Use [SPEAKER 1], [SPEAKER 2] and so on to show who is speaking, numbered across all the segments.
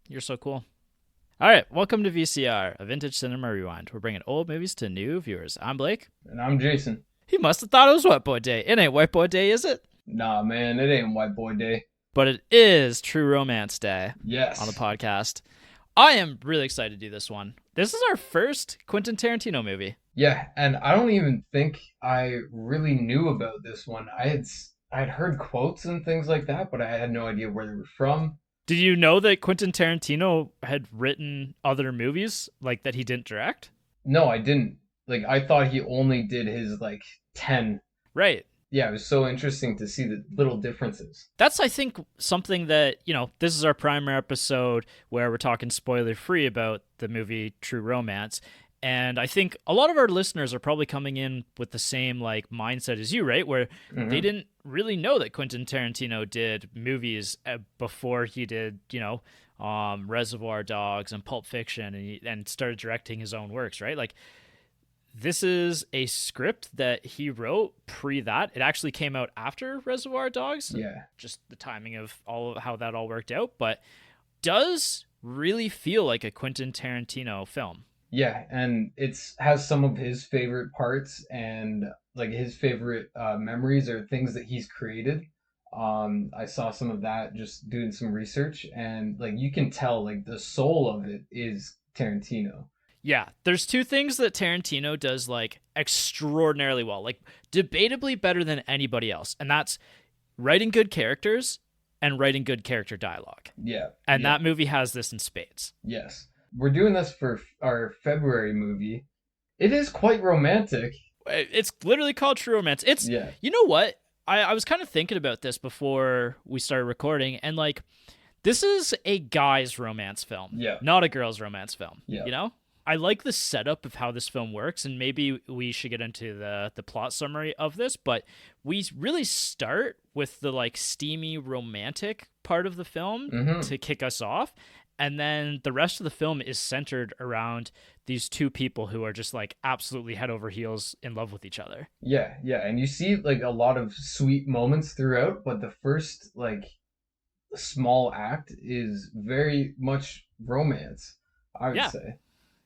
[SPEAKER 1] You're so cool. All right, welcome to VCR, a vintage cinema rewind. We're bringing old movies to new viewers. I'm Blake.
[SPEAKER 2] And I'm Jason.
[SPEAKER 1] He must have thought it was White Boy Day. It ain't White Boy Day, is it?
[SPEAKER 2] Nah, man, it ain't White Boy Day.
[SPEAKER 1] But it is True Romance Day on the
[SPEAKER 2] Yes.
[SPEAKER 1] podcast. I am really excited to do this one. This is our first Quentin Tarantino movie.
[SPEAKER 2] Yeah, and I don't even think I really knew about this one. I had heard quotes and things like that, but I had no idea where they were from.
[SPEAKER 1] Did you know that Quentin Tarantino had written other movies like that he didn't direct?
[SPEAKER 2] No, I didn't. Like I thought he only did his 10.
[SPEAKER 1] Right.
[SPEAKER 2] Yeah, it was so interesting to see the little differences.
[SPEAKER 1] That's, I think, something that, this is our primer episode where we're talking spoiler free about the movie True Romance. And I think a lot of our listeners are probably coming in with the same mindset as you, right? Where they didn't really know that Quentin Tarantino did movies before he did, Reservoir Dogs and Pulp Fiction, and started directing his own works, right? This is a script that he wrote pre that. It actually came out after Reservoir Dogs.
[SPEAKER 2] Yeah.
[SPEAKER 1] Just the timing of how that all worked out, but does really feel like a Quentin Tarantino film.
[SPEAKER 2] Yeah, and it's has some of his favorite parts and his favorite memories or things that he's created. I saw some of that just doing some research, and you can tell the soul of it is Tarantino.
[SPEAKER 1] Yeah, there's two things that Tarantino does extraordinarily well, debatably better than anybody else, and that's writing good characters and writing good character dialogue.
[SPEAKER 2] Yeah,
[SPEAKER 1] and
[SPEAKER 2] yeah.
[SPEAKER 1] that movie has this in spades.
[SPEAKER 2] Yes. We're doing this for our February movie. It is quite romantic.
[SPEAKER 1] It's literally called True Romance.
[SPEAKER 2] Yeah.
[SPEAKER 1] You know what? I was kind of thinking about this before we started recording, and this is a guy's romance film,
[SPEAKER 2] Yeah.
[SPEAKER 1] not a girl's romance film.
[SPEAKER 2] Yeah.
[SPEAKER 1] I like the setup of how this film works, and maybe we should get into the plot summary of this, but we really start with the steamy romantic part of the film to kick us off. And then the rest of the film is centered around these two people who are just absolutely head over heels in love with each other.
[SPEAKER 2] Yeah, yeah. And you see a lot of sweet moments throughout, but the first small act is very much romance, I would say.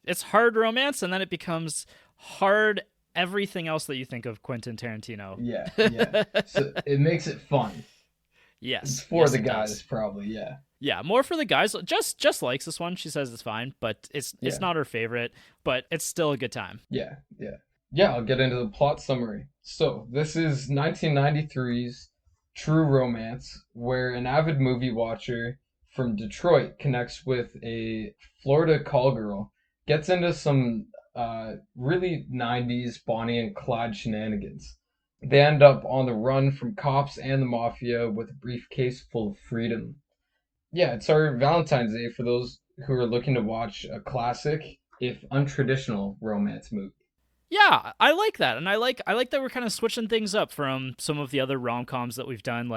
[SPEAKER 1] It's hard romance, and then it becomes hard everything else that you think of Quentin Tarantino.
[SPEAKER 2] Yeah, yeah. So it makes it fun.
[SPEAKER 1] Yes.
[SPEAKER 2] It's for
[SPEAKER 1] yes,
[SPEAKER 2] the
[SPEAKER 1] it
[SPEAKER 2] guys,
[SPEAKER 1] does.
[SPEAKER 2] probably, yeah.
[SPEAKER 1] Yeah, more for the guys. Just likes this one. She says it's fine, but it's not her favorite, but it's still a good time.
[SPEAKER 2] Yeah, yeah. Yeah, I'll get into the plot summary. So, this is 1993's True Romance, where an avid movie watcher from Detroit connects with a Florida call girl, gets into some really 90s Bonnie and Clyde shenanigans. They end up on the run from cops and the mafia with a briefcase full of freedom. Yeah, it's our Valentine's Day for those who are looking to watch a classic, if untraditional, romance movie.
[SPEAKER 1] Yeah, I like that, and I like that we're kind of switching things up from some of the other rom-coms that we've done.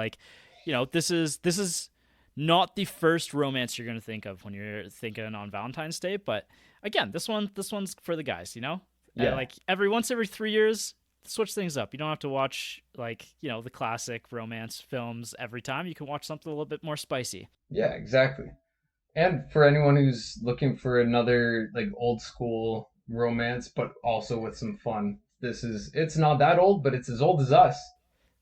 [SPEAKER 1] This is not the first romance you're gonna think of when you're thinking on Valentine's Day, but again, this one's for the guys.
[SPEAKER 2] Yeah.
[SPEAKER 1] Every 3 years, switch things up. You don't have to watch the classic romance films every time. You can watch something a little bit more spicy.
[SPEAKER 2] Yeah, exactly. And for anyone who's looking for another old school romance, but also with some fun, it's not that old, but it's as old as us.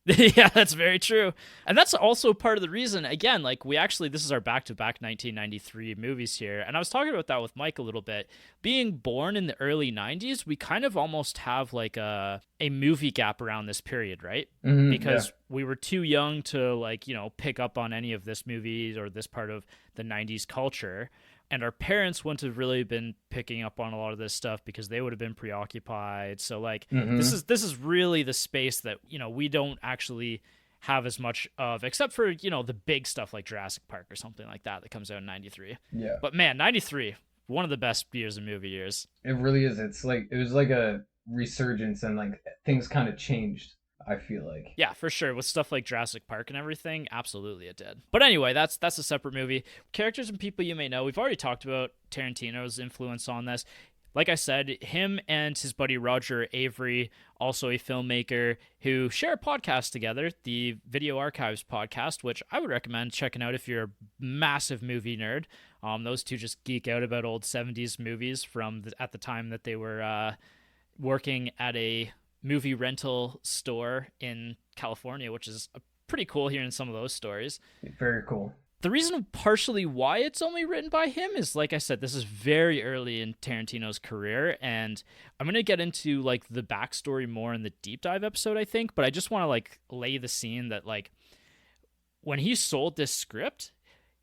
[SPEAKER 1] Yeah, that's very true. And that's also part of the reason, again, this is our back-to-back 1993 movies here. And I was talking about that with Mike a little bit. Being born in the early 90s, we kind of almost have a movie gap around this period, right? Because we were too young to pick up on any of this movies or this part of the 90s culture. And our parents wouldn't have really been picking up on a lot of this stuff because they would have been preoccupied. So this is really the space that we don't actually have as much of, except for the big stuff like Jurassic Park or something like that comes out in '93.
[SPEAKER 2] Yeah.
[SPEAKER 1] But man, '93, one of the best years of movie years.
[SPEAKER 2] It really is. It's it was a resurgence, and things kind of changed. I feel like.
[SPEAKER 1] Yeah, for sure. With stuff like Jurassic Park and everything, absolutely it did. But anyway, that's a separate movie. Characters and people you may know. We've already talked about Tarantino's influence on this. like I said, him and his buddy Roger Avery, also a filmmaker, who share a podcast together, the Video Archives podcast, which I would recommend checking out if you're a massive movie nerd. Those two just geek out about old 70s movies from at the time that they were working at a movie rental store in California, which is pretty cool hearing some of those stories.
[SPEAKER 2] Very cool.
[SPEAKER 1] The reason partially why it's only written by him is, like I said, this is very early in Tarantino's career, and I'm going to get into like the backstory more in the deep dive episode, I think, but I just want to like lay the scene that like when he sold this script,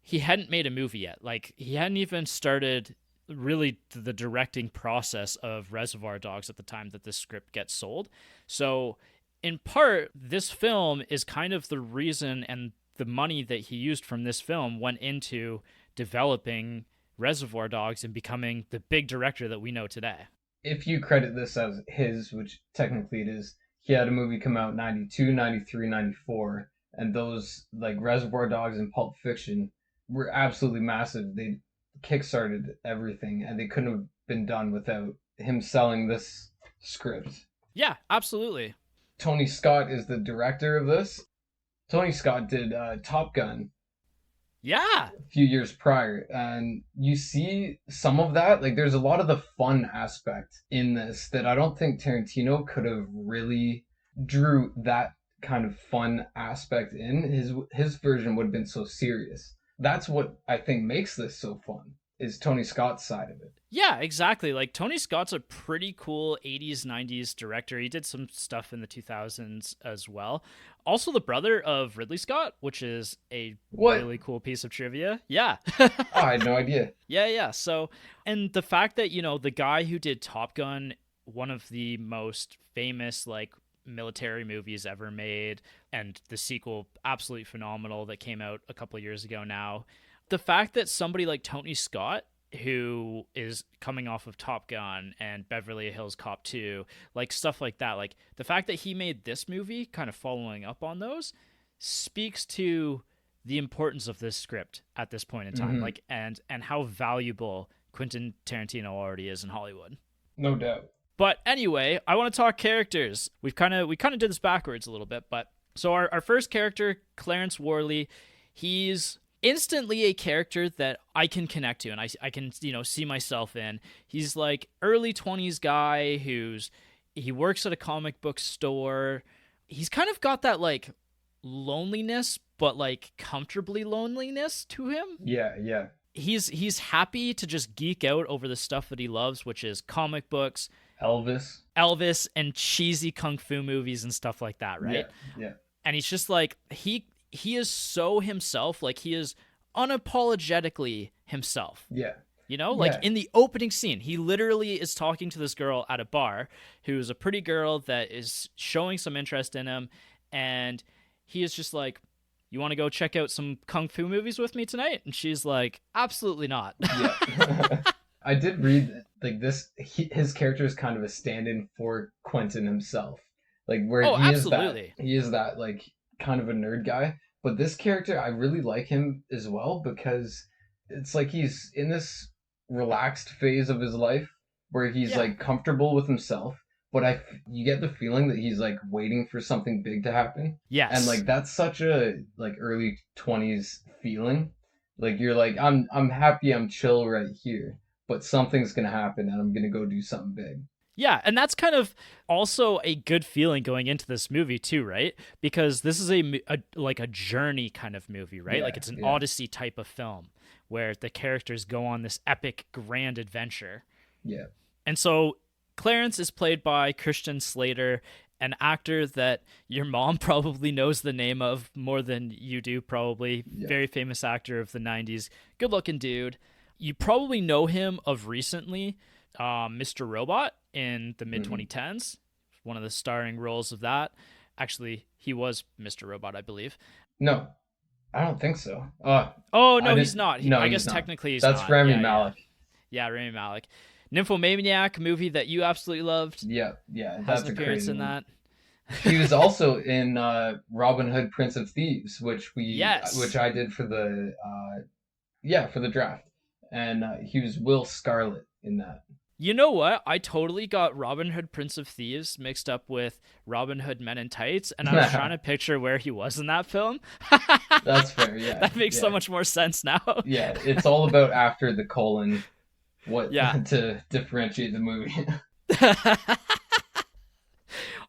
[SPEAKER 1] he hadn't made a movie yet. Like he hadn't even started really the directing process of Reservoir Dogs at the time that this script gets sold. So in part, this film is kind of the reason, and the money that he used from this film went into developing Reservoir Dogs and becoming the big director that we know today.
[SPEAKER 2] If you credit this as his, which technically it is, he had a movie come out 92, 93, 94, and those like Reservoir Dogs and Pulp Fiction were absolutely massive. They kickstarted everything, and they couldn't have been done without him selling this script.
[SPEAKER 1] Yeah, absolutely.
[SPEAKER 2] Tony Scott is the director of this. Tony Scott did Top Gun.
[SPEAKER 1] Yeah.
[SPEAKER 2] A few years prior, and you see some of that. Like, there's a lot of the fun aspect in this that I don't think Tarantino could have really drew that kind of fun aspect in. His version would have been so serious. That's what I think makes this so fun, is Tony Scott's side of it.
[SPEAKER 1] Yeah, exactly. Like Tony Scott's a pretty cool 80s, 90s director. He did some stuff in the 2000s as well. Also the brother of Ridley Scott, which is a really cool piece of trivia. Yeah.
[SPEAKER 2] Oh, I had no idea.
[SPEAKER 1] Yeah. So, and the fact that, you know, the guy who did Top Gun, one of the most famous, like, military movies ever made, and the sequel, absolutely phenomenal, that came out a couple of years ago now. The fact that somebody like Tony Scott, who is coming off of Top Gun and Beverly Hills Cop 2, like stuff like that, like the fact that he made this movie kind of following up on those speaks to the importance of this script at this point in time, like and how valuable Quentin Tarantino already is in Hollywood.
[SPEAKER 2] No doubt.
[SPEAKER 1] But anyway, I want to talk characters. We kind of did this backwards a little bit, but so our first character, Clarence Worley, he's instantly a character that I can connect to and I can, you know, see myself in. He's like early 20s guy he works at a comic book store. He's kind of got that like loneliness, but like comfortably loneliness to him.
[SPEAKER 2] Yeah.
[SPEAKER 1] He's happy to just geek out over the stuff that he loves, which is comic books, Elvis and cheesy kung fu movies and stuff like that, right?
[SPEAKER 2] Yeah.
[SPEAKER 1] And he's just like he is so himself, like he is unapologetically himself.
[SPEAKER 2] Yeah.
[SPEAKER 1] You know, like in the opening scene, he literally is talking to this girl at a bar who's a pretty girl that is showing some interest in him, and he is just like, "You want to go check out some kung fu movies with me tonight?" And she's like, "Absolutely not."
[SPEAKER 2] Yeah. I did read that, like, his character is kind of a stand-in for Quentin himself, like where he is that like kind of a nerd guy. But this character, I really like him as well, because it's like he's in this relaxed phase of his life where he's like comfortable with himself, but you get the feeling that he's like waiting for something big to happen.
[SPEAKER 1] Yes.
[SPEAKER 2] And like that's such a like early 20s feeling. Like you're like, I'm happy, I'm chill right here, but something's gonna happen and I'm gonna go do something big.
[SPEAKER 1] Yeah, and that's kind of also a good feeling going into this movie too, right? Because this is a like a journey kind of movie, right? Like it's an Odyssey type of film where the characters go on this epic grand adventure.
[SPEAKER 2] Yeah.
[SPEAKER 1] And so Clarence is played by Christian Slater, an actor that your mom probably knows the name of more than you do, probably. Yeah. Very famous actor of the 90s. Good-looking dude. You probably know him of recently, Mr. Robot in the mid-2010s. One of the starring roles of that. Actually, he was Mr. Robot, I believe.
[SPEAKER 2] No, I don't think so.
[SPEAKER 1] No, he's not. I guess
[SPEAKER 2] not.
[SPEAKER 1] Technically he's
[SPEAKER 2] That's
[SPEAKER 1] not.
[SPEAKER 2] That's Rami Malek.
[SPEAKER 1] Yeah, Rami Malek. Nymphomaniac, movie that you absolutely loved.
[SPEAKER 2] Yeah.
[SPEAKER 1] Has an appearance in that.
[SPEAKER 2] He was also in Robin Hood, Prince of Thieves, which I did for the draft, and he was Will Scarlet in that.
[SPEAKER 1] You know what? I totally got Robin Hood Prince of Thieves mixed up with Robin Hood Men in Tights, and I was trying to picture where he was in that film.
[SPEAKER 2] That's fair. Yeah.
[SPEAKER 1] That makes so
[SPEAKER 2] Yeah.
[SPEAKER 1] much more sense now.
[SPEAKER 2] Yeah. It's all about after the colon, what
[SPEAKER 1] Yeah.
[SPEAKER 2] to differentiate the movie.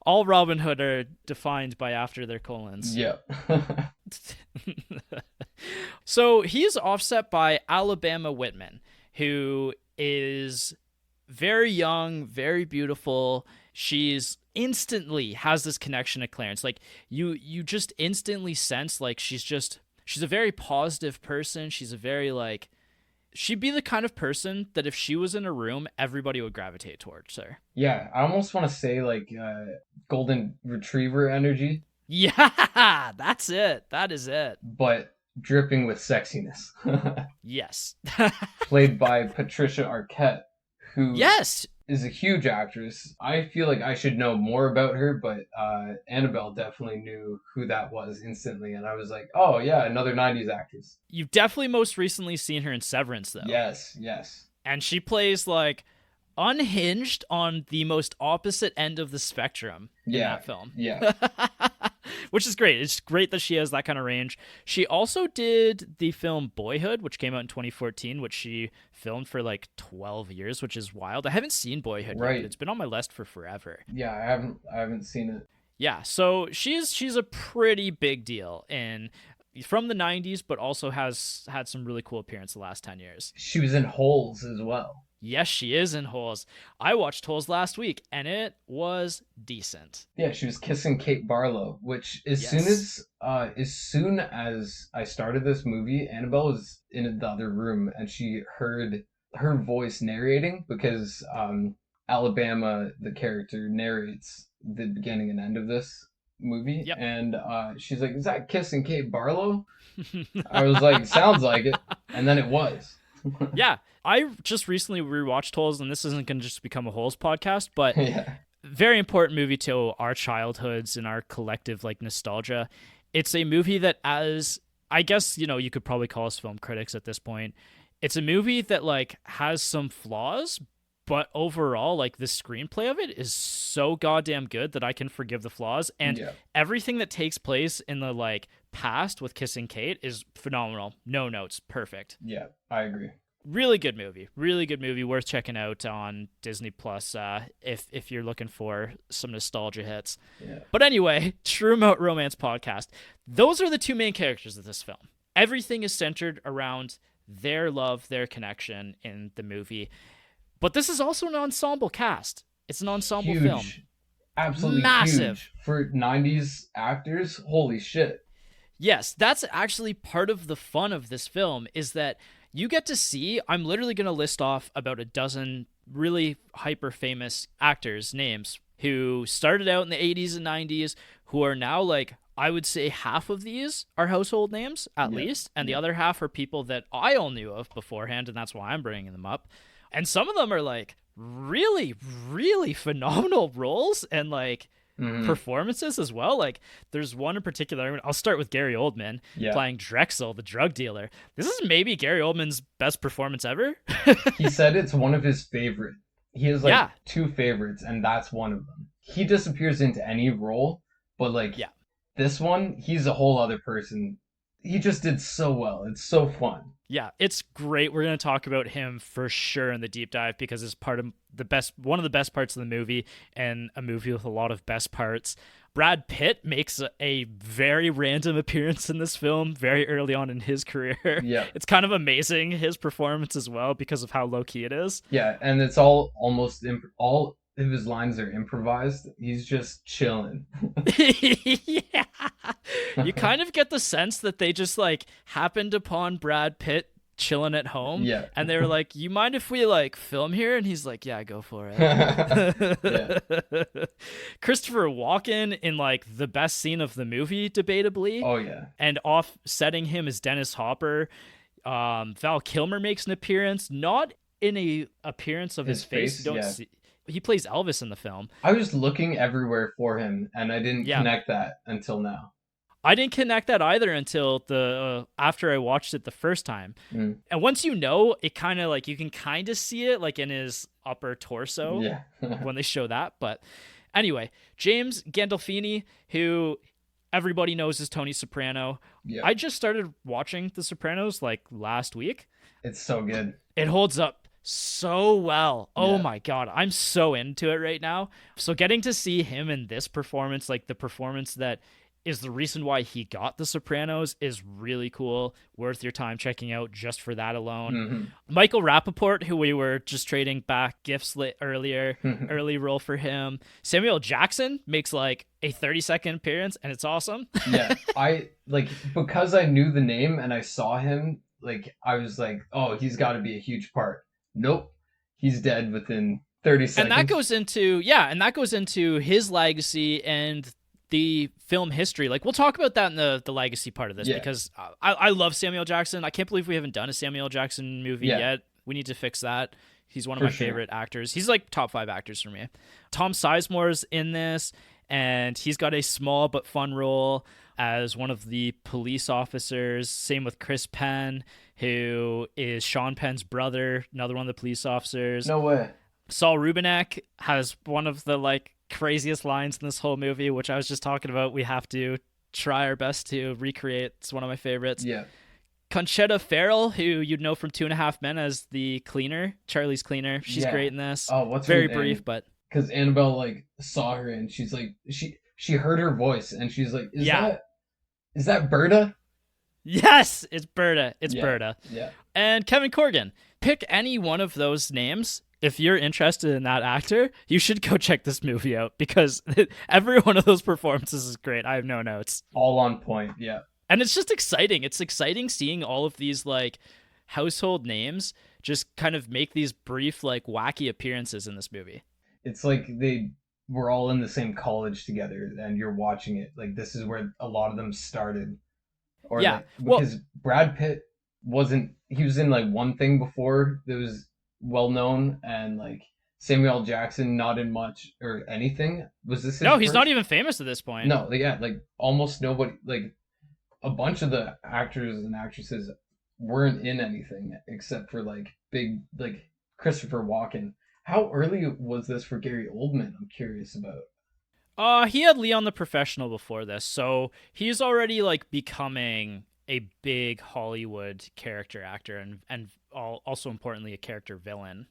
[SPEAKER 1] All Robin Hood are defined by after their colons.
[SPEAKER 2] Yeah.
[SPEAKER 1] So he's offset by Alabama Whitman, who is very young, very beautiful. She's instantly has this connection to Clarence. Like you just instantly sense like she's a very positive person. She's a very like she'd be the kind of person that if she was in a room, everybody would gravitate towards her.
[SPEAKER 2] Yeah. I almost want to say like golden retriever energy,
[SPEAKER 1] Yeah, that's it. That is it.
[SPEAKER 2] but dripping with sexiness.
[SPEAKER 1] Yes.
[SPEAKER 2] Played by Patricia Arquette, who
[SPEAKER 1] Yes.
[SPEAKER 2] is a huge actress. I feel like I should know more about her, but Annabelle definitely knew who that was instantly, and I was like, oh yeah, another 90s actress.
[SPEAKER 1] You've definitely most recently seen her in Severance, though.
[SPEAKER 2] Yes, yes.
[SPEAKER 1] And she plays like unhinged on the most opposite end of the spectrum in that film.
[SPEAKER 2] Yeah.
[SPEAKER 1] Which is great. It's great that she has that kind of range. She also did the film Boyhood, which came out in 2014, which she filmed for like 12 years, which is wild. I haven't seen Boyhood yet,
[SPEAKER 2] Right.
[SPEAKER 1] but it's been on my list for forever.
[SPEAKER 2] Yeah, I haven't seen it.
[SPEAKER 1] Yeah, so she's a pretty big deal in from the 90s, but also has had some really cool appearances the last 10 years.
[SPEAKER 2] She was in Holes as well.
[SPEAKER 1] Yes, she is in Holes. I watched Holes last week, and it was decent.
[SPEAKER 2] Yeah, she was kissing Kate Barlow, which as soon as I started this movie, Annabelle was in the other room and she heard her voice narrating because Alabama, the character, narrates the beginning and end of this movie.
[SPEAKER 1] Yep.
[SPEAKER 2] And she's like, "Is that kissing Kate Barlow?" I was like, "Sounds like it," and then it was.
[SPEAKER 1] Yeah, I just recently rewatched Holes, and this isn't going to just become a Holes podcast, but
[SPEAKER 2] Yeah.
[SPEAKER 1] very important movie to our childhoods and our collective like nostalgia. It's a movie that, as I guess you could probably call us film critics at this point. It's a movie that like has some flaws, but overall, like the screenplay of it is so goddamn good that I can forgive the flaws. And
[SPEAKER 2] Yeah.
[SPEAKER 1] everything that takes place in the like past with Kissing Kate is phenomenal. No notes, perfect.
[SPEAKER 2] Yeah, I agree.
[SPEAKER 1] Really good movie, worth checking out on Disney Plus if you're looking for some nostalgia hits.
[SPEAKER 2] Yeah.
[SPEAKER 1] But anyway, True Romance Podcast. Those are the two main characters of this film. Everything is centered around their love, their connection in the movie. But this is also an ensemble cast. It's an ensemble
[SPEAKER 2] Huge.
[SPEAKER 1] film.
[SPEAKER 2] Absolutely
[SPEAKER 1] Massive.
[SPEAKER 2] huge. For 90s actors, holy shit.
[SPEAKER 1] Yes, that's actually part of the fun of this film is that you get to see, I'm literally going to list off about a dozen really hyper famous actors' names who started out in the 80s and 90s, who are now like, I would say half of these are household names at least, and the other half are people that I all knew of beforehand, and that's why I'm bringing them up. And some of them are like really, really phenomenal roles and like performances as well. Like there's one in particular. I'll start with Gary Oldman playing Drexel, the drug dealer. This is maybe Gary Oldman's best performance ever.
[SPEAKER 2] He said it's one of his favorite. He has like two favorites, and that's one of them. He disappears into any role, but like this one, he's a whole other person. He just did so well. It's so fun.
[SPEAKER 1] Yeah, it's great. We're going to talk about him for sure in the deep dive because it's part of one of the best parts of the movie, and a movie with a lot of best parts. Brad Pitt makes a very random appearance in this film very early on in his career.
[SPEAKER 2] Yeah.
[SPEAKER 1] It's kind of amazing, his performance as well, because of how low-key it is.
[SPEAKER 2] Yeah, and it's all all of his lines are improvised. He's just chilling.
[SPEAKER 1] Yeah. You kind of get the sense that they just like happened upon Brad Pitt chilling at home.
[SPEAKER 2] Yeah.
[SPEAKER 1] And they were like, "You mind if we like film here?" And he's like, "Yeah, go for it." Christopher Walken in like the best scene of the movie, debatably.
[SPEAKER 2] Oh yeah.
[SPEAKER 1] And offsetting him is Dennis Hopper. Val Kilmer makes an appearance, not in a appearance of his face. You don't see. He plays Elvis in the film.
[SPEAKER 2] I was looking everywhere for him, and I didn't connect that until now.
[SPEAKER 1] I didn't connect that either until the after I watched it the first time.
[SPEAKER 2] Mm.
[SPEAKER 1] And once you know, it kind of like you can kind of see it like in his upper torso
[SPEAKER 2] Yeah.
[SPEAKER 1] when they show that. But anyway, James Gandolfini, who everybody knows is Tony Soprano.
[SPEAKER 2] Yeah.
[SPEAKER 1] I just started watching The Sopranos like last week.
[SPEAKER 2] It's so good.
[SPEAKER 1] It holds up so well. Oh
[SPEAKER 2] Yeah.
[SPEAKER 1] my god, I'm so into it right now. So getting to see him in this performance, like the performance that is the reason why he got The Sopranos, is really cool. Worth your time checking out just for that alone.
[SPEAKER 2] Mm-hmm.
[SPEAKER 1] Michael Rappaport, who we were just trading back gifts earlier, early role for him. Samuel Jackson makes like a 30-second appearance, and it's awesome.
[SPEAKER 2] Yeah, I like because I knew the name and I saw him, like I was like, oh, he's got to be a huge part. Nope, he's dead within 30 seconds.
[SPEAKER 1] And that goes into his legacy and the film history. Like we'll talk about that in the legacy part of this, because I love Samuel Jackson. I can't believe we haven't done a Samuel Jackson movie yet. We need to fix that. He's one of my favorite actors. He's like top 5 actors for me. Tom Sizemore's in this, and he's got a small but fun role as one of the police officers. Same with Chris Penn, who is Sean Penn's brother, another one of the police officers.
[SPEAKER 2] No way.
[SPEAKER 1] Saul Rubinek has one of the like craziest lines in this whole movie, which I was just talking about. We have to try our best to recreate. It's one of my favorites.
[SPEAKER 2] Yeah.
[SPEAKER 1] Conchetta Farrell, who you'd know from 2.5 Men as the cleaner, Charlie's cleaner. She's great in this.
[SPEAKER 2] Oh, what's
[SPEAKER 1] very
[SPEAKER 2] her
[SPEAKER 1] brief,
[SPEAKER 2] name?
[SPEAKER 1] but
[SPEAKER 2] because Annabelle like saw her and she's like she heard her voice and she's like, is that Berta?
[SPEAKER 1] Yes, it's Berta. It's Berta.
[SPEAKER 2] Yeah.
[SPEAKER 1] And Kevin Corrigan. Pick any one of those names. If you're interested in that actor, you should go check this movie out, because every one of those performances is great. I have no notes.
[SPEAKER 2] All on point, yeah.
[SPEAKER 1] And it's just exciting. It's exciting seeing all of these like household names just kind of make these brief like wacky appearances in this movie.
[SPEAKER 2] It's like they were all in the same college together and you're watching it. Like this is where a lot of them started. Or
[SPEAKER 1] yeah.
[SPEAKER 2] Like, because Brad Pitt he was in like one thing before that was well known, and like Samuel Jackson not in much or anything. Was this
[SPEAKER 1] No, he's not even famous at this point.
[SPEAKER 2] No, like almost nobody, like a bunch of the actors and actresses weren't in anything except for like big, like Christopher Walken. How early was this for Gary Oldman? I'm curious about.
[SPEAKER 1] He had Leon the Professional before this, so he's already like becoming a big Hollywood character actor, and also importantly a character villain.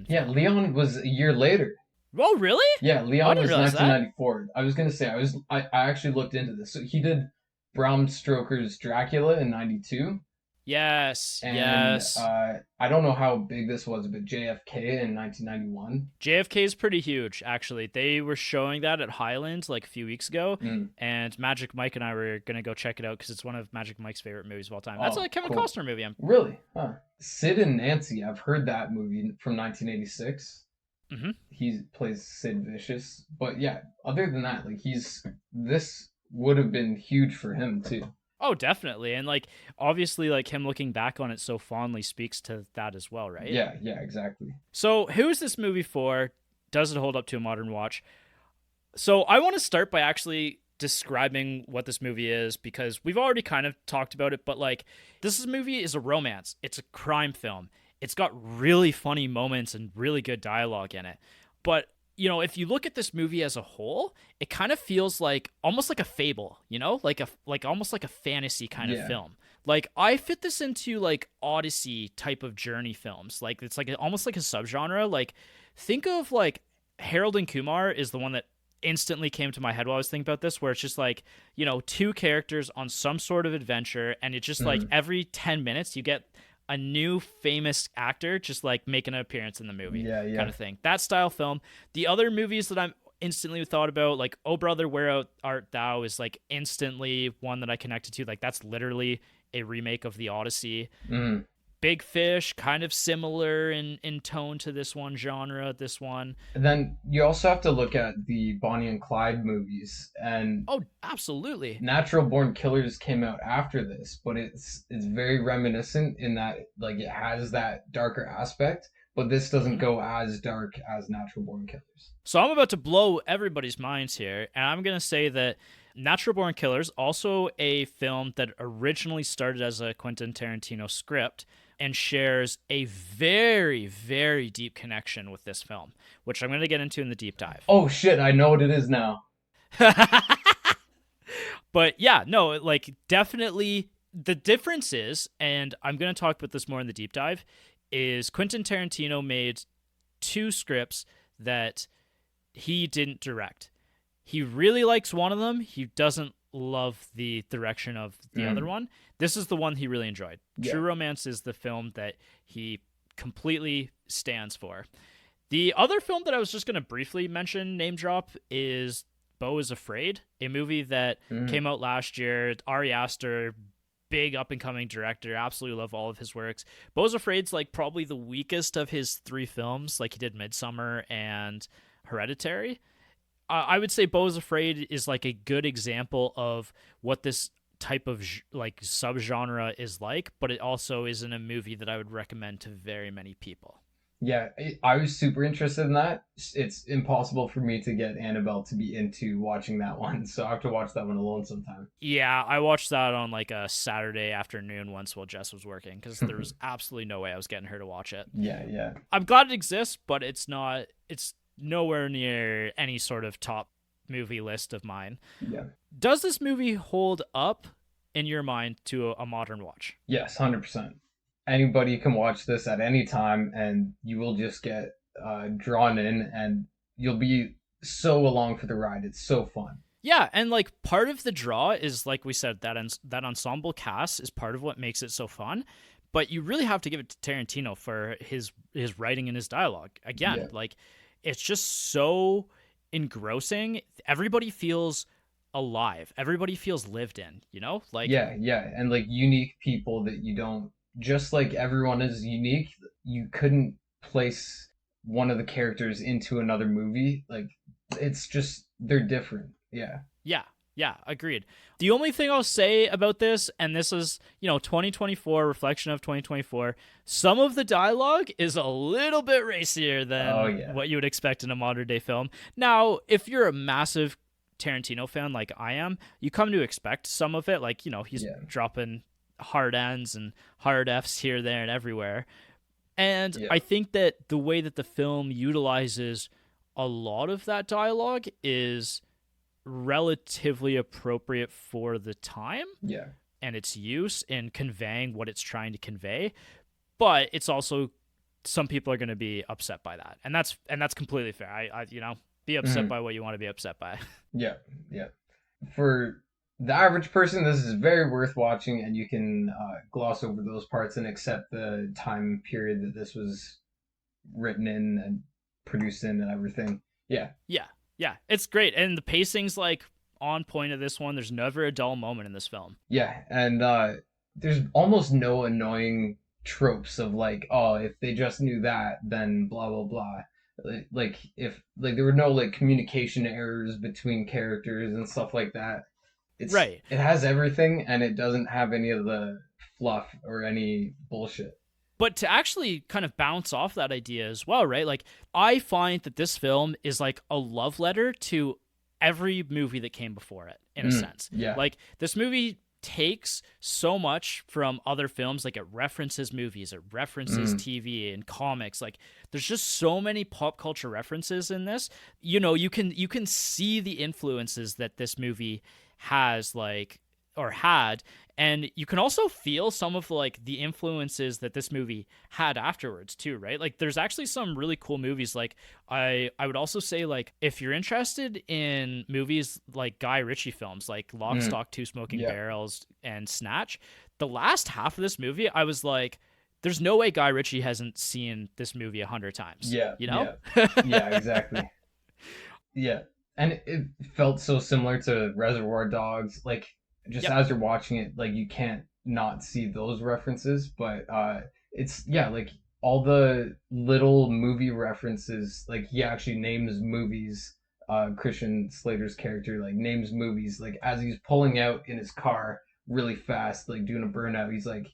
[SPEAKER 2] Yeah, Leon was a year later.
[SPEAKER 1] Oh, really?
[SPEAKER 2] Yeah, Leon was 1994. I was gonna say I actually looked into this. So he did Bram Stoker's Dracula in 92.
[SPEAKER 1] Yes,
[SPEAKER 2] and,
[SPEAKER 1] yes.
[SPEAKER 2] I don't know how big this was, but JFK in 1991.
[SPEAKER 1] JFK is pretty huge, actually. They were showing that at Highlands like a few weeks ago, and Magic Mike and I were going to go check it out because it's one of Magic Mike's favorite movies of all time. That's a Kevin Costner movie.
[SPEAKER 2] Really? Huh. Sid and Nancy, I've heard that movie from 1986.
[SPEAKER 1] Mm-hmm.
[SPEAKER 2] He plays Sid Vicious. But yeah, other than that, like this would have been huge for him too.
[SPEAKER 1] Oh, definitely. And like obviously like him looking back on it so fondly speaks to that as well, right?
[SPEAKER 2] Yeah, exactly.
[SPEAKER 1] So who is this movie for? Does it hold up to a modern watch? So I want to start by actually describing what this movie is, because we've already kind of talked about it, but like this movie is a romance. It's a crime film. It's got really funny moments and really good dialogue in it. But you know, if you look at this movie as a whole, it kind of feels like almost like a fable, you know, like almost like a fantasy kind of film. Like I fit this into like Odyssey type of journey films. Like it's like almost like a subgenre. Like think of like Harold and Kumar is the one that instantly came to my head while I was thinking about this, where it's just like, you know, two characters on some sort of adventure, and it's just like every 10 minutes you get a new famous actor just like making an appearance in the movie, kind of thing. That style film. The other movies that I'm instantly thought about, like Oh Brother, Where Art Thou, is like instantly one that I connected to. Like that's literally a remake of the Odyssey. Big Fish, kind of similar in tone to this one genre. This one.
[SPEAKER 2] And then you also have to look at the Bonnie and Clyde movies, and
[SPEAKER 1] oh, absolutely.
[SPEAKER 2] Natural Born Killers came out after this, but it's very reminiscent in that like it has that darker aspect, but this doesn't go as dark as Natural Born Killers.
[SPEAKER 1] So I'm about to blow everybody's minds here, and I'm gonna say that Natural Born Killers, also a film that originally started as a Quentin Tarantino script and shares a very, very deep connection with this film, which I'm going to get into in the deep dive.
[SPEAKER 2] Oh shit, I know what it is now.
[SPEAKER 1] But yeah, no, like definitely the difference is, and I'm going to talk about this more in the deep dive, is Quentin Tarantino made two scripts that he didn't direct. He really likes one of them. He doesn't love the direction of the other one. This is the one he really enjoyed.
[SPEAKER 2] Yeah.
[SPEAKER 1] True Romance is the film that he completely stands for. The other film that I was just going to briefly mention, name drop, is Beau is Afraid, a movie that came out last year. Ari Aster, big up-and-coming director. Absolutely love all of his works. Beau is Afraid's like probably the weakest of his three films. Like he did Midsommar and Hereditary. I would say Beau is Afraid is like a good example of what this type of like subgenre is like, but it also isn't a movie that I would recommend to very many people.
[SPEAKER 2] Yeah, I was super interested in that. It's impossible for me to get Annabelle to be into watching that one, so I have to watch that one alone sometime.
[SPEAKER 1] Yeah, I watched that on like a Saturday afternoon once while Jess was working because there was absolutely no way I was getting her to watch it.
[SPEAKER 2] Yeah, yeah.
[SPEAKER 1] I'm glad it exists, but it's nowhere near any sort of top movie list of mine.
[SPEAKER 2] Yeah.
[SPEAKER 1] Does this movie hold up in your mind to a modern watch?
[SPEAKER 2] Yes, 100%. Anybody can watch this at any time and you will just get drawn in and you'll be so along for the ride. It's so fun.
[SPEAKER 1] Yeah, and like part of the draw is, like we said, that ensemble cast is part of what makes it so fun. But you really have to give it to Tarantino for his writing and his dialogue. Again, like it's just so engrossing. Everybody feels alive. Everybody feels lived in, you know? Like
[SPEAKER 2] yeah, and like unique people that you don't, just like everyone is unique, you couldn't place one of the characters into another movie. Like it's just they're different. Yeah.
[SPEAKER 1] Yeah, agreed. The only thing I'll say about this, and this is, 2024, reflection of 2024, some of the dialogue is a little bit racier than what you would expect in a modern day film. Now, if you're a massive Tarantino fan like I am, you come to expect some of it. Like, he's dropping hard N's and hard F's here, there, and everywhere. And I think that the way that the film utilizes a lot of that dialogue is relatively appropriate for the time and its use in conveying what it's trying to convey, but it's also, some people are going to be upset by that, and that's completely fair. I be upset by what you want to be upset by.
[SPEAKER 2] Yeah For the average person, this is very worth watching, and you can gloss over those parts and accept the time period that this was written in and produced in and everything.
[SPEAKER 1] Yeah, it's great. And the pacing's like on point of this one. There's never a dull moment in this film.
[SPEAKER 2] Yeah, and there's almost no annoying tropes of like, oh, if they just knew that, then blah blah blah. Like if like there were no like communication errors between characters and stuff like that. It's right. It has everything, and it doesn't have any of the fluff or any bullshit.
[SPEAKER 1] But to actually kind of bounce off that idea as well, right? Like, I find that this film is like a love letter to every movie that came before it, in a sense.
[SPEAKER 2] Yeah.
[SPEAKER 1] Like, this movie takes so much from other films. Like, it references movies, it references TV and comics. Like, there's just so many pop culture references in this. You can see the influences that this movie has, like, or had, and you can also feel some of like the influences that this movie had afterwards too, right? Like there's actually some really cool movies. Like I would also say, like, if you're interested in movies like Guy Ritchie films like Lock, Stock, Two Smoking Barrels and Snatch, the last half of this movie, I was like, there's no way Guy Ritchie hasn't seen this movie 100 times.
[SPEAKER 2] Yeah. Yeah, exactly. Yeah. And it felt so similar to Reservoir Dogs. Like, just as you're watching it, like, you can't not see those references, but it's like all the little movie references. Like, he actually names movies. Christian Slater's character like names movies, like as he's pulling out in his car really fast, like doing a burnout. He's like,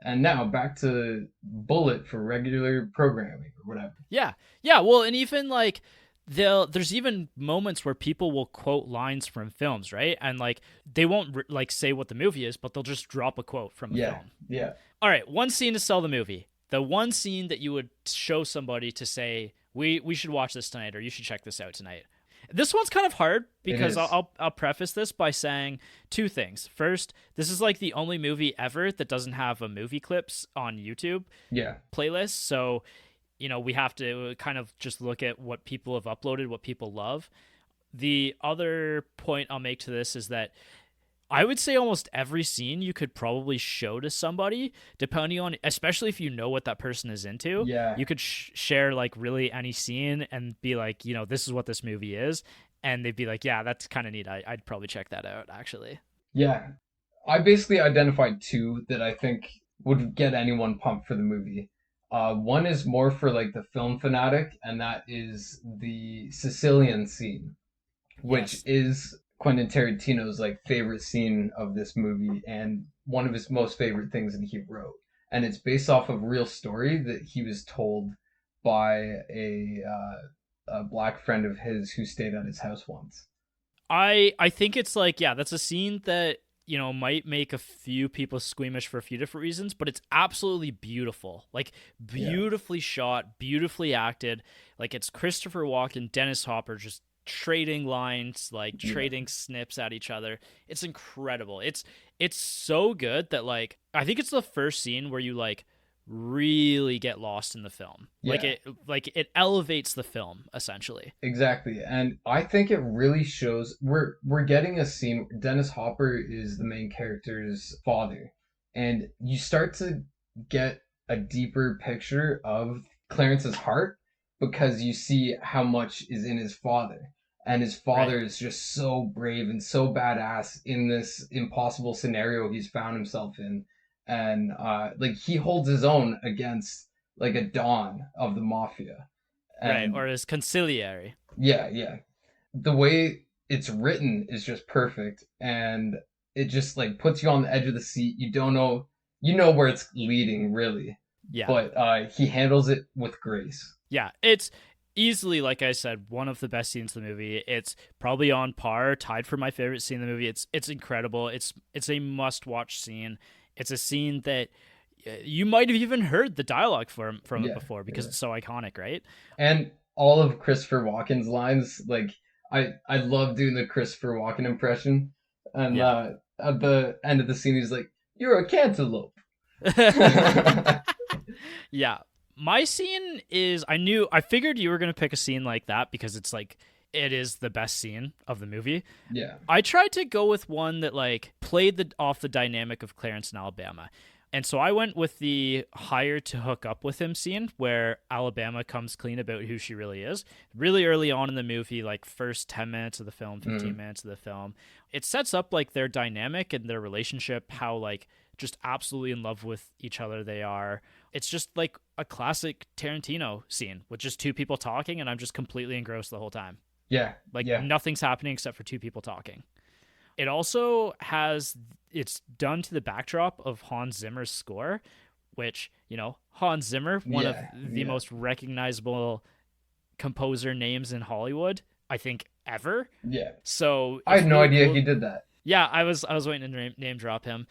[SPEAKER 2] and now back to Bullet for regular programming or whatever.
[SPEAKER 1] Yeah. Well, and even like there's even moments where people will quote lines from films, right? And like they won't like say what the movie is, but they'll just drop a quote from a
[SPEAKER 2] Yeah,
[SPEAKER 1] film.
[SPEAKER 2] yeah.
[SPEAKER 1] All right, one scene to sell the movie. The one scene that you would show somebody to say, we should watch this tonight, or you should check this out tonight. This one's kind of hard
[SPEAKER 2] It
[SPEAKER 1] because
[SPEAKER 2] is.
[SPEAKER 1] I'll preface this by saying two things. First, this is like the only movie ever that doesn't have a movie clips on YouTube
[SPEAKER 2] Yeah,
[SPEAKER 1] playlist. So, we have to kind of just look at what people have uploaded, what people love. The other point I'll make to this is that I would say almost every scene you could probably show to somebody, depending on, especially if you know what that person is into.
[SPEAKER 2] yeah,
[SPEAKER 1] You could share like really any scene and be like, this is what this movie is. And they'd be like, yeah, that's kind of neat. I'd probably check that out, actually.
[SPEAKER 2] yeah. I basically identified two that I think would get anyone pumped for the movie. One is more for like the film fanatic, and that is the Sicilian scene, which
[SPEAKER 1] Yes.
[SPEAKER 2] is Quentin Tarantino's like favorite scene of this movie and one of his most favorite things that he wrote. And it's based off of a real story that he was told by a black friend of his who stayed at his house once.
[SPEAKER 1] I think it's like, yeah, that's a scene that, might make a few people squeamish for a few different reasons, but it's absolutely beautiful. Like
[SPEAKER 2] Yeah,
[SPEAKER 1] beautifully shot, beautifully acted. Like it's Christopher Walken, Dennis Hopper just trading lines, like
[SPEAKER 2] yeah,
[SPEAKER 1] trading snips at each other. It's incredible. It's so good that like I think it's the first scene where you like really get lost in the film. Like
[SPEAKER 2] yeah.
[SPEAKER 1] it elevates the film essentially.
[SPEAKER 2] Exactly. And I think it really shows we're getting a scene. Dennis Hopper is the main character's father. And you start to get a deeper picture of Clarence's heart because you see how much is in his father. And his
[SPEAKER 1] Right.
[SPEAKER 2] father is just so brave and so badass in this impossible scenario he's found himself in. And like he holds his own against like a don of the mafia.
[SPEAKER 1] Right.
[SPEAKER 2] And
[SPEAKER 1] Or as conciliary.
[SPEAKER 2] yeah, yeah. The way it's written is just perfect and it just like puts you on the edge of the seat. You don't know you know where it's leading really,
[SPEAKER 1] Yeah.
[SPEAKER 2] but he handles it with grace.
[SPEAKER 1] Yeah, it's easily, like I said, one of the best scenes of the movie. It's probably on par, tied for my favorite scene in the movie. It's incredible. It's a must watch scene. It's a scene that you might have even heard the dialogue from it
[SPEAKER 2] Yeah,
[SPEAKER 1] before because
[SPEAKER 2] yeah.
[SPEAKER 1] it's so iconic, right?
[SPEAKER 2] And all of Christopher Walken's lines, like I love doing the Christopher Walken impression. And
[SPEAKER 1] Yeah.
[SPEAKER 2] at the end of the scene he's like, "You're a cantaloupe." Yeah,
[SPEAKER 1] Yeah. My scene is I figured you were going to pick a scene like that because it's like it is the best scene of the movie. I tried to go with one that like played off the dynamic of Clarence and Alabama. And so I went with the hired to hook up with him scene where Alabama comes clean about who she really is. Really early on in the movie, like first 10 minutes of the film, 15
[SPEAKER 2] mm,
[SPEAKER 1] minutes of the film. It sets up like their dynamic and their relationship, how like just absolutely in love with each other they are. It's just like a classic Tarantino scene with just two people talking and I'm just completely engrossed the whole time.
[SPEAKER 2] yeah,
[SPEAKER 1] Like
[SPEAKER 2] yeah,
[SPEAKER 1] nothing's happening except for two people talking. It also has it's done to the backdrop of Hans Zimmer's score, which, Hans Zimmer, one of
[SPEAKER 2] yeah,
[SPEAKER 1] the
[SPEAKER 2] yeah,
[SPEAKER 1] most recognizable composer names in Hollywood, I think ever.
[SPEAKER 2] yeah.
[SPEAKER 1] So
[SPEAKER 2] I
[SPEAKER 1] it's
[SPEAKER 2] had no
[SPEAKER 1] really
[SPEAKER 2] idea
[SPEAKER 1] cool.
[SPEAKER 2] he did that.
[SPEAKER 1] Yeah, I was waiting to name drop him.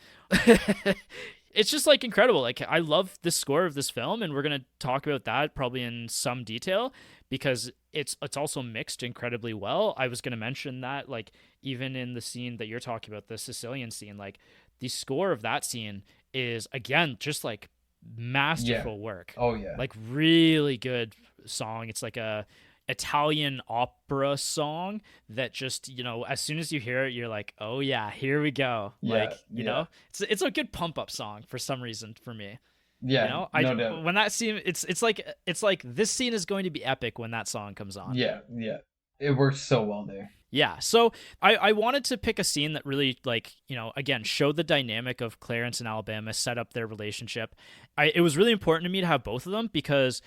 [SPEAKER 1] It's just like incredible. Like I love the score of this film, and we're gonna talk about that probably in some detail because it's also mixed incredibly well. I was gonna mention that like even in the scene that you're talking about, the Sicilian scene, like the score of that scene is again just like
[SPEAKER 2] Yeah.
[SPEAKER 1] masterful work,
[SPEAKER 2] Oh yeah.
[SPEAKER 1] like really good song. It's like a Italian opera song that just, as soon as you hear it, you're like, oh yeah, here we go.
[SPEAKER 2] Yeah.
[SPEAKER 1] Like,
[SPEAKER 2] Yeah.
[SPEAKER 1] it's a good pump up song for some reason for me.
[SPEAKER 2] Yeah.
[SPEAKER 1] I
[SPEAKER 2] No doubt.
[SPEAKER 1] when that scene, it's like this scene is going to be epic when that song comes on.
[SPEAKER 2] Yeah. Yeah. It works so well there.
[SPEAKER 1] Yeah, so I wanted to pick a scene that really like again showed the dynamic of Clarence and Alabama, set up their relationship. It was really important to me to have both of them because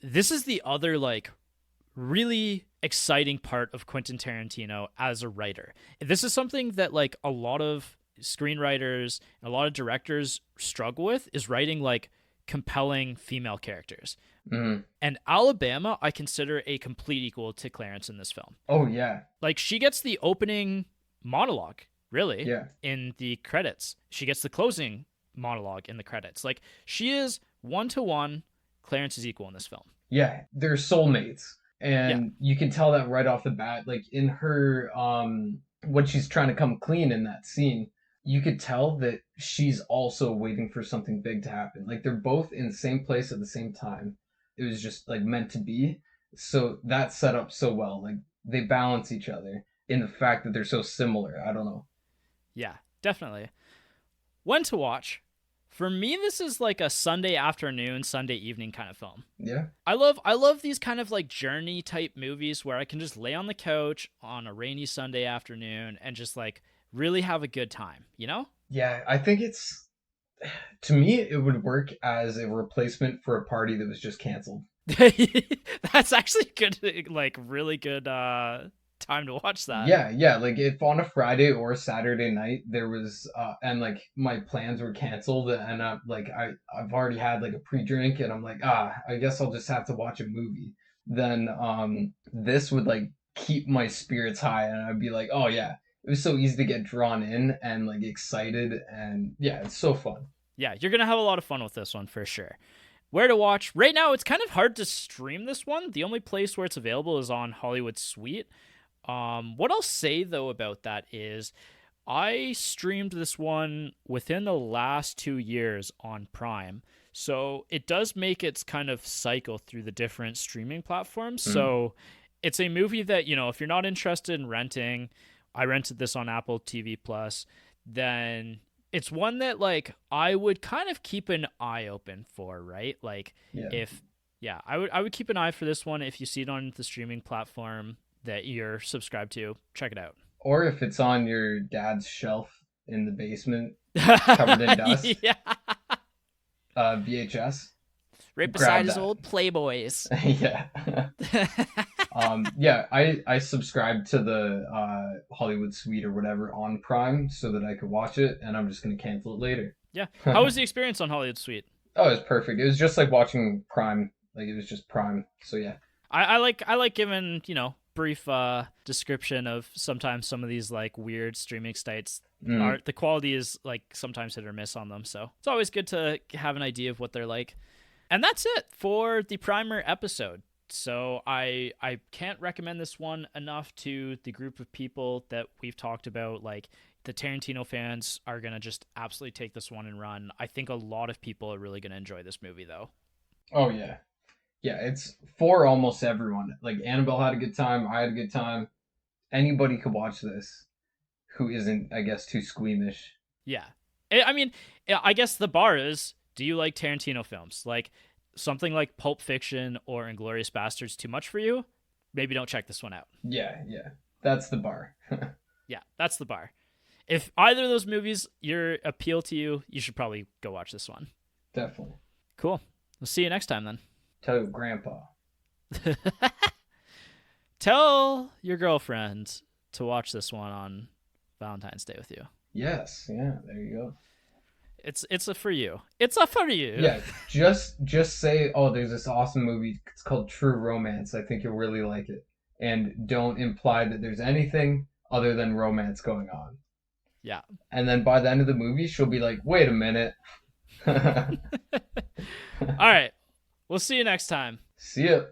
[SPEAKER 1] this is the other like really exciting part of Quentin Tarantino as a writer. This is something that like a lot of screenwriters and a lot of directors struggle with is writing like compelling female characters.
[SPEAKER 2] Mm-hmm.
[SPEAKER 1] And Alabama, I consider a complete equal to Clarence in this film.
[SPEAKER 2] Oh yeah.
[SPEAKER 1] Like, she gets the opening monologue, really,
[SPEAKER 2] Yeah.
[SPEAKER 1] in the credits. She gets the closing monologue in the credits. Like, she is 1-to-1 Clarence's equal in this film.
[SPEAKER 2] Yeah, they're soulmates.
[SPEAKER 1] Yeah.
[SPEAKER 2] And you can tell that right off the bat. Like in her when she's trying to come clean in that scene, you could tell that she's also waiting for something big to happen. Like they're both in the same place at the same time. It was just like meant to be. So that's set up so well. Like they balance each other in the fact that they're so similar. I don't know.
[SPEAKER 1] Yeah, definitely. When to watch? For me, this is like a Sunday afternoon, Sunday evening kind of film.
[SPEAKER 2] Yeah.
[SPEAKER 1] I love these kind of like journey type movies where I can just lay on the couch on a rainy Sunday afternoon and just like really have a good time, you know?
[SPEAKER 2] Yeah, I think it's to me it would work as a replacement for a party that was just canceled.
[SPEAKER 1] That's actually good, like really good time to watch that.
[SPEAKER 2] Yeah, like if on a Friday or a Saturday night there was and like my plans were canceled and I've already had like a pre-drink and I'm like, I guess I'll just have to watch a movie. Then this would like keep my spirits high and I'd be like, oh yeah, it was so easy to get drawn in and like excited and yeah, it's so fun.
[SPEAKER 1] Yeah, you're going to have a lot of fun with this one for sure. Where to watch? Right now, it's kind of hard to stream this one. The only place where it's available is on Hollywood Suite. What I'll say, though, about that is I streamed this one within the last 2 years on Prime. So it does make its kind of cycle through the different streaming platforms.
[SPEAKER 2] Mm-hmm.
[SPEAKER 1] So it's a movie that, you know, if you're not interested in renting, I rented this on Apple TV Plus, then it's one that like I would kind of keep an eye open for, right? Like I would keep an eye for this one. If you see it on the streaming platform that you're subscribed to, check it out.
[SPEAKER 2] Or if it's on your dad's shelf in the basement covered in dust.
[SPEAKER 1] Yeah.
[SPEAKER 2] VHS.
[SPEAKER 1] Right beside his old Playboys.
[SPEAKER 2] Yeah. Yeah, I subscribed to the Hollywood Suite or whatever on Prime so that I could watch it, and I'm just gonna cancel it later.
[SPEAKER 1] Yeah. How was the experience on Hollywood Suite?
[SPEAKER 2] Oh, it was perfect. It was just like watching Prime. Like it was just Prime. So yeah.
[SPEAKER 1] I like giving, you know, brief description of sometimes some of these like weird streaming sites. The quality is like sometimes hit or miss on them, so it's always good to have an idea of what they're like. And that's it for the primer episode. So I can't recommend this one enough to the group of people that we've talked about. Like the Tarantino fans are going to just absolutely take this one and run. I think a lot of people are really going to enjoy this movie though.
[SPEAKER 2] Oh yeah. Yeah, it's for almost everyone. Like Annabelle had a good time, I had a good time. Anybody could watch this who isn't, I guess, too squeamish.
[SPEAKER 1] Yeah. I mean, I guess the bar is, do you like Tarantino films? Like something like Pulp Fiction or Inglourious Basterds too much for you? Maybe don't check this one out.
[SPEAKER 2] Yeah. That's the bar.
[SPEAKER 1] Yeah, that's the bar. If either of those movies appeal to you, you should probably go watch this one.
[SPEAKER 2] Definitely.
[SPEAKER 1] Cool. We'll see you next time then.
[SPEAKER 2] Tell your grandpa.
[SPEAKER 1] Tell your girlfriend to watch this one on Valentine's Day with you.
[SPEAKER 2] Yes, yeah, there you go.
[SPEAKER 1] It's a for you. It's a for you.
[SPEAKER 2] Yeah, just say, oh, there's this awesome movie. It's called True Romance. I think you'll really like it. And don't imply that there's anything other than romance going on.
[SPEAKER 1] Yeah.
[SPEAKER 2] And then by the end of the movie, she'll be like, wait a minute.
[SPEAKER 1] All right. We'll see you next time.
[SPEAKER 2] See ya.